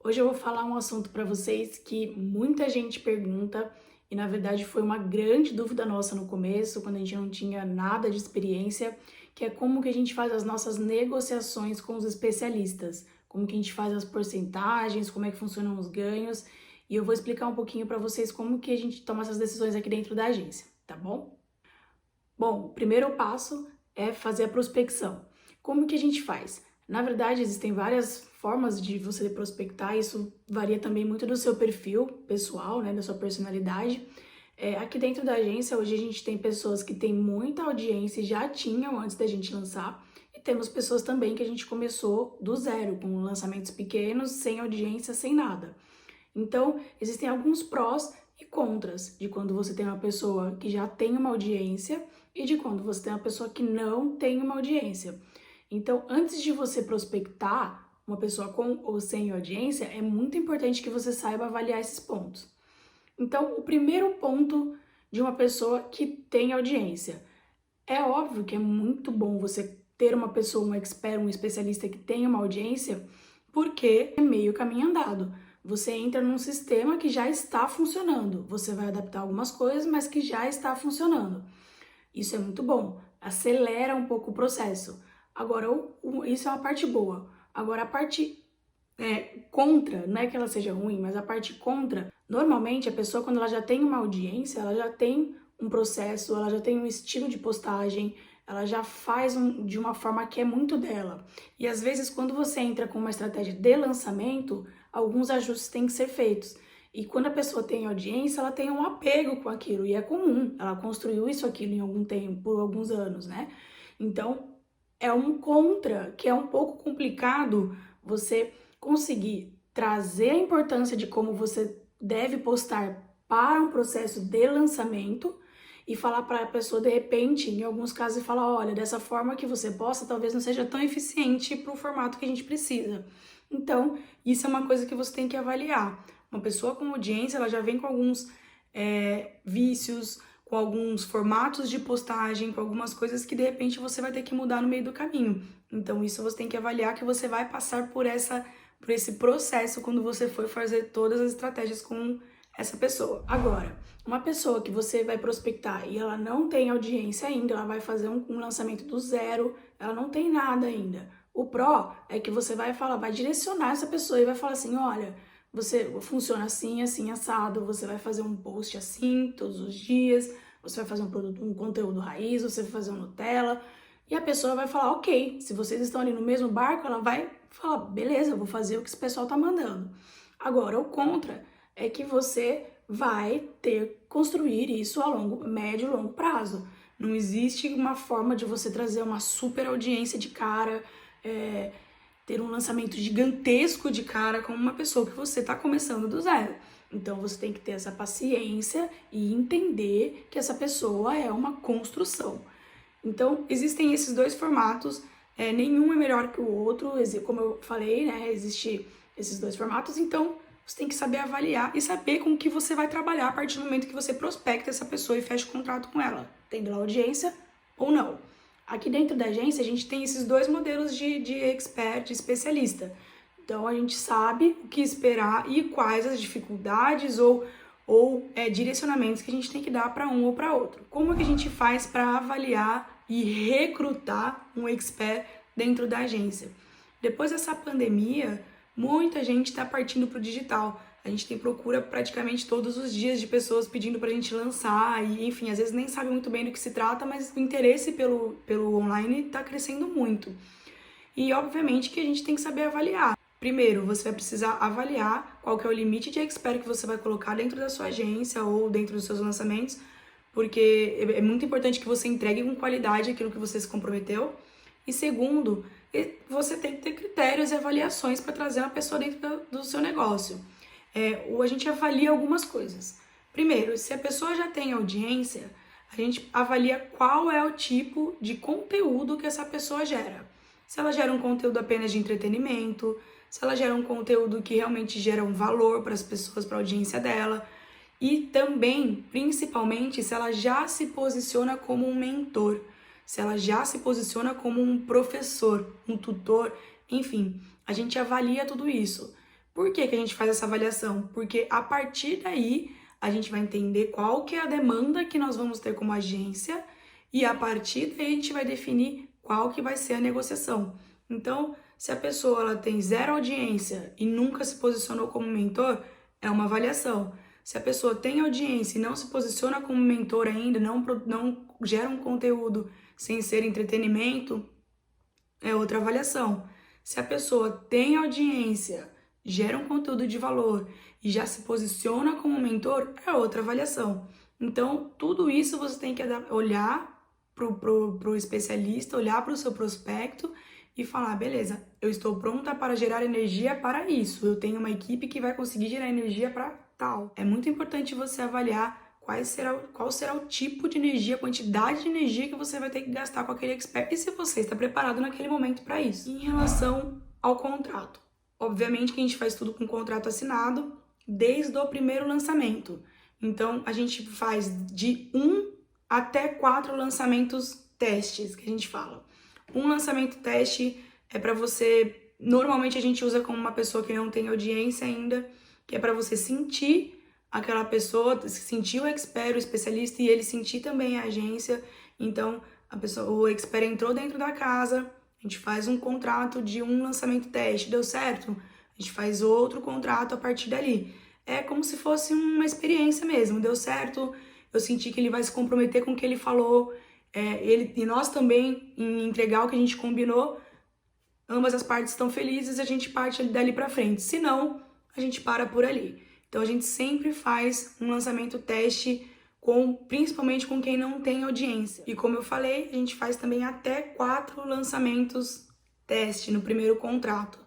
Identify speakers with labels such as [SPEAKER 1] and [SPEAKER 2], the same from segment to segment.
[SPEAKER 1] Hoje eu vou falar um assunto para vocês que muita gente pergunta e na verdade foi uma grande dúvida nossa no começo, quando a gente não tinha nada de experiência, que é como que a gente faz as nossas negociações com os especialistas, como que a gente faz as porcentagens, como é que funcionam os ganhos, e eu vou explicar um pouquinho para vocês como que a gente toma essas decisões aqui dentro da agência, tá bom? Bom, o primeiro passo é fazer a prospecção. Como que a gente faz? Na verdade, existem várias formas de você prospectar, isso varia também muito do seu perfil pessoal, né, da sua personalidade. Aqui dentro da agência, hoje a gente tem pessoas que têm muita audiência e já tinham antes da gente lançar, e temos pessoas também que a gente começou do zero, com lançamentos pequenos, sem audiência, sem nada. Então, existem alguns prós e contras de quando você tem uma pessoa que já tem uma audiência e de quando você tem uma pessoa que não tem uma audiência. Então, antes de você prospectar uma pessoa com ou sem audiência, é muito importante que você saiba avaliar esses pontos. Então, o primeiro ponto de uma pessoa que tem audiência. É óbvio que é muito bom você ter uma pessoa, um expert, um especialista que tenha uma audiência, porque é meio caminho andado. Você entra num sistema que já está funcionando. Você vai adaptar algumas coisas, mas que já está funcionando. Isso é muito bom. Acelera um pouco o processo. Agora, isso é uma parte boa. Agora, a parte contra, não é que ela seja ruim, mas a parte contra, normalmente a pessoa, quando ela já tem uma audiência, ela já tem um processo, ela já tem um estilo de postagem, ela já faz de uma forma que é muito dela. E às vezes, quando você entra com uma estratégia de lançamento, alguns ajustes têm que ser feitos. E quando a pessoa tem audiência, ela tem um apego com aquilo, e é comum, ela construiu isso aquilo em algum tempo, por alguns anos, né? Então, é um contra, que é um pouco complicado você conseguir trazer a importância de como você deve postar para um processo de lançamento e falar para a pessoa, de repente, em alguns casos, falar, olha, dessa forma que você posta, talvez não seja tão eficiente para o formato que a gente precisa. Então, isso é uma coisa que você tem que avaliar. Uma pessoa com audiência, ela já vem com alguns vícios, com alguns formatos de postagem, com algumas coisas que de repente você vai ter que mudar no meio do caminho. Então, isso você tem que avaliar que você vai passar por esse processo quando você for fazer todas as estratégias com essa pessoa. Agora, uma pessoa que você vai prospectar e ela não tem audiência ainda, ela vai fazer um lançamento do zero, ela não tem nada ainda. O pró é que você vai falar, vai direcionar essa pessoa e vai falar assim, olha, você funciona assim, assim, assado, você vai fazer um post assim todos os dias, você vai fazer um conteúdo raiz, você vai fazer um Nutella, e a pessoa vai falar, ok, se vocês estão ali no mesmo barco, ela vai falar, beleza, eu vou fazer o que esse pessoal tá mandando. Agora, o contra é que você vai construir isso a médio e longo prazo. Não existe uma forma de você trazer uma super audiência de cara, ter um lançamento gigantesco de cara com uma pessoa que você está começando do zero. Então você tem que ter essa paciência e entender que essa pessoa é uma construção. Então existem esses dois formatos, nenhum é melhor que o outro, como eu falei, né? Existem esses dois formatos, então você tem que saber avaliar e saber com que você vai trabalhar a partir do momento que você prospecta essa pessoa e fecha o contrato com ela, tendo audiência ou não. Aqui dentro da agência, a gente tem esses dois modelos de expert, de especialista. Então, a gente sabe o que esperar e quais as dificuldades ou direcionamentos que a gente tem que dar para um ou para outro. Como é que a gente faz para avaliar e recrutar um expert dentro da agência? Depois dessa pandemia, muita gente está partindo para o digital. A gente tem procura praticamente todos os dias de pessoas pedindo para a gente lançar e, enfim, às vezes nem sabe muito bem do que se trata, mas o interesse pelo online está crescendo muito. E, obviamente, que a gente tem que saber avaliar. Primeiro, você vai precisar avaliar qual que é o limite de expert que você vai colocar dentro da sua agência ou dentro dos seus lançamentos, porque é muito importante que você entregue com qualidade aquilo que você se comprometeu. E segundo, você tem que ter critérios e avaliações para trazer uma pessoa dentro do seu negócio. A gente avalia algumas coisas. Primeiro, se a pessoa já tem audiência, a gente avalia qual é o tipo de conteúdo que essa pessoa gera. Se ela gera um conteúdo apenas de entretenimento, se ela gera um conteúdo que realmente gera um valor para as pessoas, para a audiência dela. E também, principalmente, se ela já se posiciona como um mentor, se ela já se posiciona como um professor, um tutor, enfim, a gente avalia tudo isso. Por que que a gente faz essa avaliação? Porque a partir daí a gente vai entender qual que é a demanda que nós vamos ter como agência e a partir daí a gente vai definir qual que vai ser a negociação. Então, se a pessoa ela tem zero audiência e nunca se posicionou como mentor, é uma avaliação. Se a pessoa tem audiência e não se posiciona como mentor ainda, não gera um conteúdo sem ser entretenimento, é outra avaliação. Se a pessoa tem audiência, gera um conteúdo de valor e já se posiciona como mentor, é outra avaliação. Então, tudo isso você tem que olhar pro especialista, olhar para o seu prospecto e falar, beleza, eu estou pronta para gerar energia para isso. Eu tenho uma equipe que vai conseguir gerar energia para tal. É muito importante você avaliar qual será o tipo de energia, a quantidade de energia que você vai ter que gastar com aquele expert e se você está preparado naquele momento para isso. Em relação ao contrato, obviamente que a gente faz tudo com contrato assinado desde o primeiro lançamento. Então, a gente faz de 1 até 4 lançamentos testes, que a gente fala. Um lançamento teste é para você, normalmente a gente usa como uma pessoa que não tem audiência ainda, que é para você sentir aquela pessoa, sentir o expert, o especialista, e ele sentir também a agência. Então, o expert entrou dentro da casa, a gente faz um contrato de um lançamento teste, deu certo? A gente faz outro contrato a partir dali. É como se fosse uma experiência mesmo, deu certo, eu senti que ele vai se comprometer com o que ele falou, e nós também, em entregar o que a gente combinou, ambas as partes estão felizes, a gente parte dali para frente. Se não, a gente para por ali. Então, a gente sempre faz um lançamento teste, principalmente com quem não tem audiência. E como eu falei, a gente faz também até 4 lançamentos teste no primeiro contrato.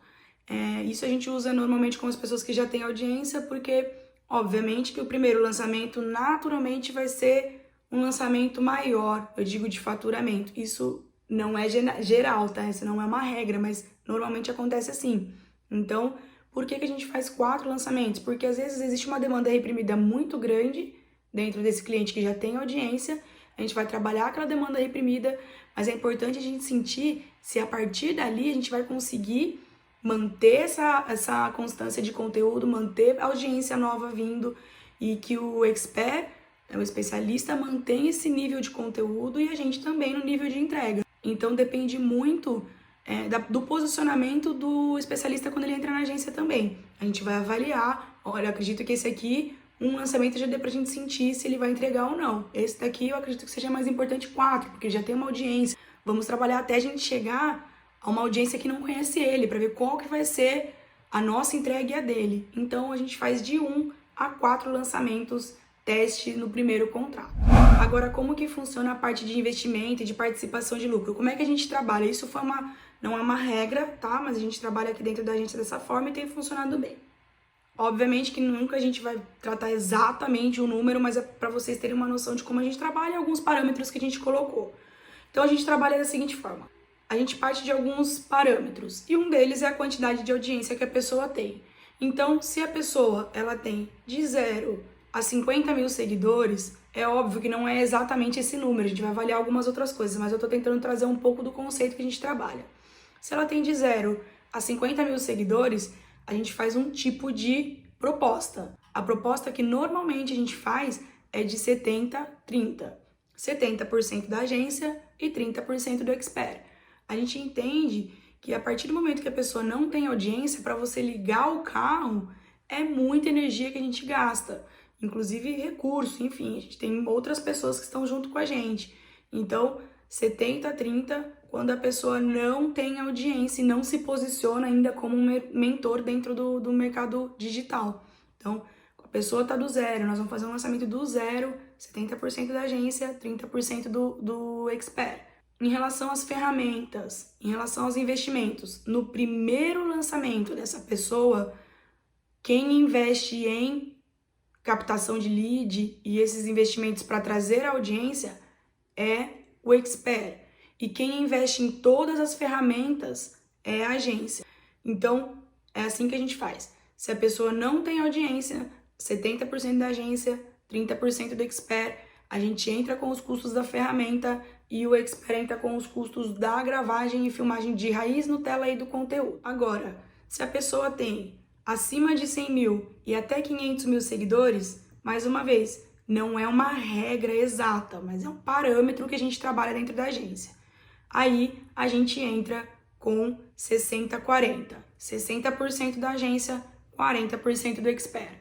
[SPEAKER 1] Isso a gente usa normalmente com as pessoas que já têm audiência, porque, obviamente, que o primeiro lançamento naturalmente vai ser um lançamento maior, eu digo de faturamento. Isso não é geral, tá? Isso não é uma regra, mas normalmente acontece assim. Então, por que a gente faz 4 lançamentos? Porque às vezes existe uma demanda reprimida muito grande dentro desse cliente que já tem audiência, a gente vai trabalhar aquela demanda reprimida, mas é importante a gente sentir se a partir dali a gente vai conseguir manter essa constância de conteúdo, manter a audiência nova vindo e que o expert, o especialista, mantém esse nível de conteúdo e a gente também no nível de entrega. Então depende muito do posicionamento do especialista quando ele entra na agência também. A gente vai avaliar, olha, eu acredito que esse aqui, um lançamento já deu pra gente sentir se ele vai entregar ou não. Esse daqui eu acredito que seja mais importante 4, porque já tem uma audiência. Vamos trabalhar até a gente chegar a uma audiência que não conhece ele, para ver qual que vai ser a nossa entrega e a dele. Então, a gente faz de 1 a 4 lançamentos teste no primeiro contrato. Agora, como que funciona a parte de investimento e de participação de lucro? Como é que a gente trabalha? Isso não é uma regra, tá? Mas a gente trabalha aqui dentro da agência dessa forma e tem funcionado bem. Obviamente que nunca a gente vai tratar exatamente o número, mas é para vocês terem uma noção de como a gente trabalha e alguns parâmetros que a gente colocou. Então, a gente trabalha da seguinte forma. A gente parte de alguns parâmetros e um deles é a quantidade de audiência que a pessoa tem. Então, se a pessoa ela tem de 0 a 50 mil seguidores, é óbvio que não é exatamente esse número, a gente vai avaliar algumas outras coisas, mas eu estou tentando trazer um pouco do conceito que a gente trabalha. Se ela tem de 0 a 50 mil seguidores, a gente faz um tipo de proposta. A proposta que normalmente a gente faz é de 70-30. 70% da agência e 30% do expert. A gente entende que a partir do momento que a pessoa não tem audiência, para você ligar o carro, é muita energia que a gente gasta. Inclusive recurso, enfim, a gente tem outras pessoas que estão junto com a gente. Então, 70-30, quando a pessoa não tem audiência e não se posiciona ainda como um mentor dentro do mercado digital. Então, a pessoa está do 0, nós vamos fazer um lançamento do 0, 70% da agência, 30% do expert. Em relação às ferramentas, em relação aos investimentos, no primeiro lançamento dessa pessoa, quem investe em captação de lead e esses investimentos para trazer a audiência é o expert. E quem investe em todas as ferramentas é a agência. Então, é assim que a gente faz. Se a pessoa não tem audiência, 70% da agência, 30% do expert, a gente entra com os custos da ferramenta e o expert entra com os custos da gravagem e filmagem de raiz, Nutella e do conteúdo. Agora, se a pessoa tem acima de 100 mil e até 500 mil seguidores, mais uma vez, não é uma regra exata, mas é um parâmetro que a gente trabalha dentro da agência. Aí a gente entra com 60-40. 60% da agência, 40% do expert.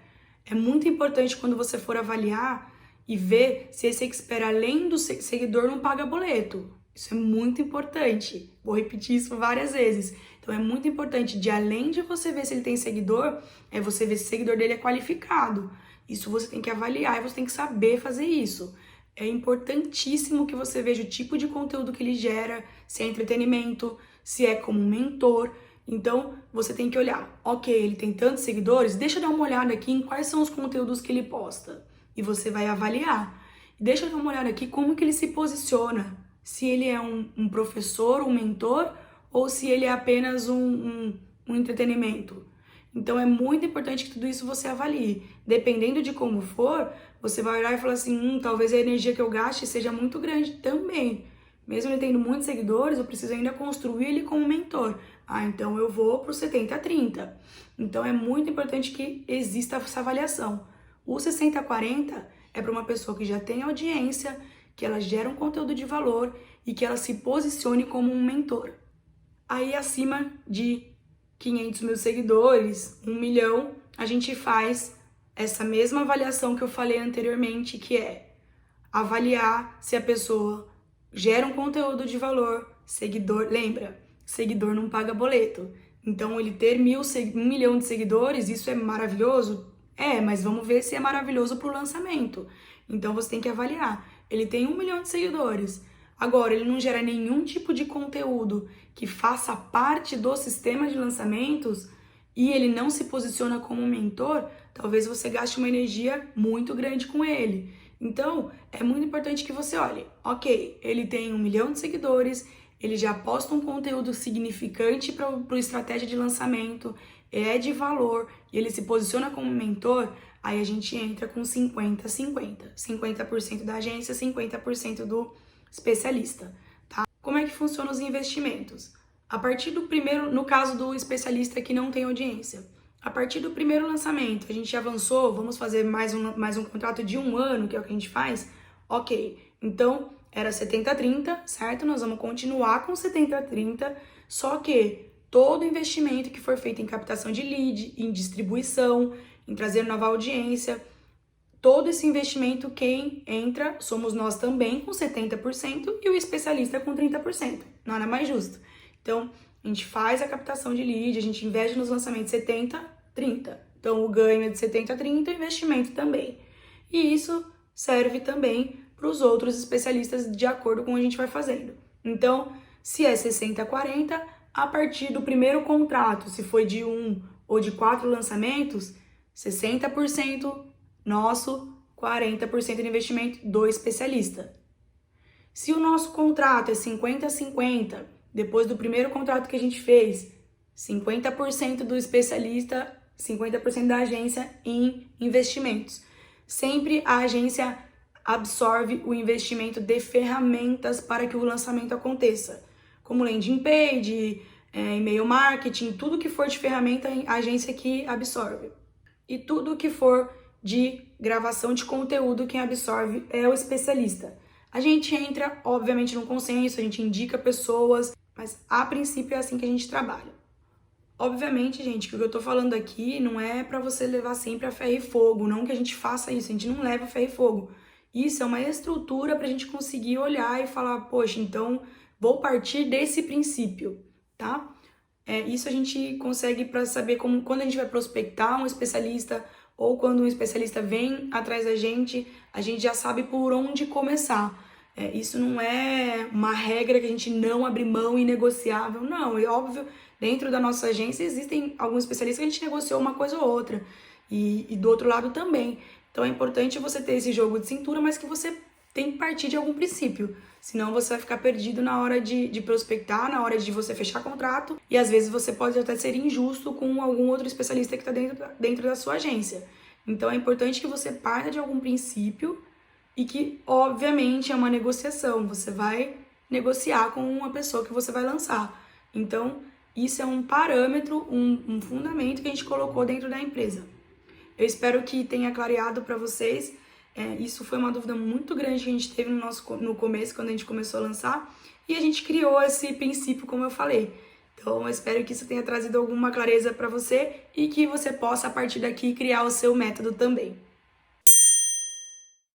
[SPEAKER 1] É muito importante quando você for avaliar e ver se esse expert, além do seguidor, não paga boleto. Isso é muito importante. Vou repetir isso várias vezes. Então é muito importante, além de você ver se ele tem seguidor, é você ver se o seguidor dele é qualificado. Isso você tem que avaliar e você tem que saber fazer isso. É importantíssimo que você veja o tipo de conteúdo que ele gera, se é entretenimento, se é como mentor. Então, você tem que olhar, ok, ele tem tantos seguidores, deixa eu dar uma olhada aqui em quais são os conteúdos que ele posta. E você vai avaliar. Deixa eu dar uma olhada aqui como que ele se posiciona. Se ele é um professor, um mentor, ou se ele é apenas um entretenimento. Então, é muito importante que tudo isso você avalie. Dependendo de como for, você vai olhar e falar assim, talvez a energia que eu gaste seja muito grande também. Mesmo ele tendo muitos seguidores, eu preciso ainda construir ele como mentor. Então eu vou para o 70-30. Então é muito importante que exista essa avaliação. O 60-40 é para uma pessoa que já tem audiência, que ela gera um conteúdo de valor e que ela se posicione como um mentor. Aí acima de 500 mil seguidores, 1 milhão, a gente faz essa mesma avaliação que eu falei anteriormente, que é avaliar se a pessoa gera um conteúdo de valor, seguidor, lembra, seguidor não paga boleto. Então ele ter 1 milhão de seguidores, isso é maravilhoso? Mas vamos ver se é maravilhoso para o lançamento. Então você tem que avaliar. Ele tem 1 milhão de seguidores. Agora, ele não gera nenhum tipo de conteúdo que faça parte do sistema de lançamentos e ele não se posiciona como mentor, talvez você gaste uma energia muito grande com ele. Então, é muito importante que você olhe, ok, ele tem 1 milhão de seguidores, ele já posta um conteúdo significante para a estratégia de lançamento, é de valor e ele se posiciona como mentor, aí a gente entra com 50-50. 50% da agência, 50% do especialista, tá? Como é que funcionam os investimentos? A partir do primeiro, no caso do especialista que não tem audiência, a partir do primeiro lançamento, a gente avançou, vamos fazer mais um contrato de 1 ano, que é o que a gente faz? Ok, então era 70-30, certo? Nós vamos continuar com 70-30, só que todo investimento que for feito em captação de lead, em distribuição, em trazer nova audiência, todo esse investimento, quem entra somos nós também com 70% e o especialista com 30%. Nada mais justo. Então, a gente faz a captação de lead, a gente investe nos lançamentos 70-30. Então, o ganho é de 70-30 e o investimento também. E isso serve também para os outros especialistas de acordo com o que a gente vai fazendo. Então, se é 60-40, a partir do primeiro contrato, se foi de 1 ou de 4 lançamentos, 60% nosso, 40% de investimento do especialista. Se o nosso contrato é 50-50, depois do primeiro contrato que a gente fez, 50% do especialista, 50% da agência em investimentos. Sempre a agência absorve o investimento de ferramentas para que o lançamento aconteça, como landing page, e-mail marketing, tudo que for de ferramenta, a agência que absorve. E tudo que for de gravação de conteúdo, quem absorve é o especialista. A gente entra, obviamente, num consenso, a gente indica pessoas, mas a princípio é assim que a gente trabalha. Obviamente, gente, que o que eu tô falando aqui não é para você levar sempre a ferro e fogo, não que a gente faça isso, a gente não leva a ferro e fogo. Isso é uma estrutura pra gente conseguir olhar e falar, poxa, então vou partir desse princípio, tá? Isso a gente consegue para saber como, quando a gente vai prospectar um especialista ou quando um especialista vem atrás da gente já sabe por onde começar. Isso não é uma regra que a gente não abre mão inegociável, não. É óbvio, dentro da nossa agência existem alguns especialistas que a gente negociou uma coisa ou outra, e do outro lado também. Então é importante você ter esse jogo de cintura, mas que você tem que partir de algum princípio, senão você vai ficar perdido na hora de prospectar, na hora de você fechar contrato, e às vezes você pode até ser injusto com algum outro especialista que está dentro da sua agência. Então é importante que você parta de algum princípio e que, obviamente, é uma negociação, você vai negociar com uma pessoa que você vai lançar. Então, isso é um parâmetro, um fundamento que a gente colocou dentro da empresa. Eu espero que tenha clareado para vocês. Isso foi uma dúvida muito grande que a gente teve no começo, quando a gente começou a lançar, e a gente criou esse princípio, como eu falei. Então, eu espero que isso tenha trazido alguma clareza para você e que você possa, a partir daqui, criar o seu método também.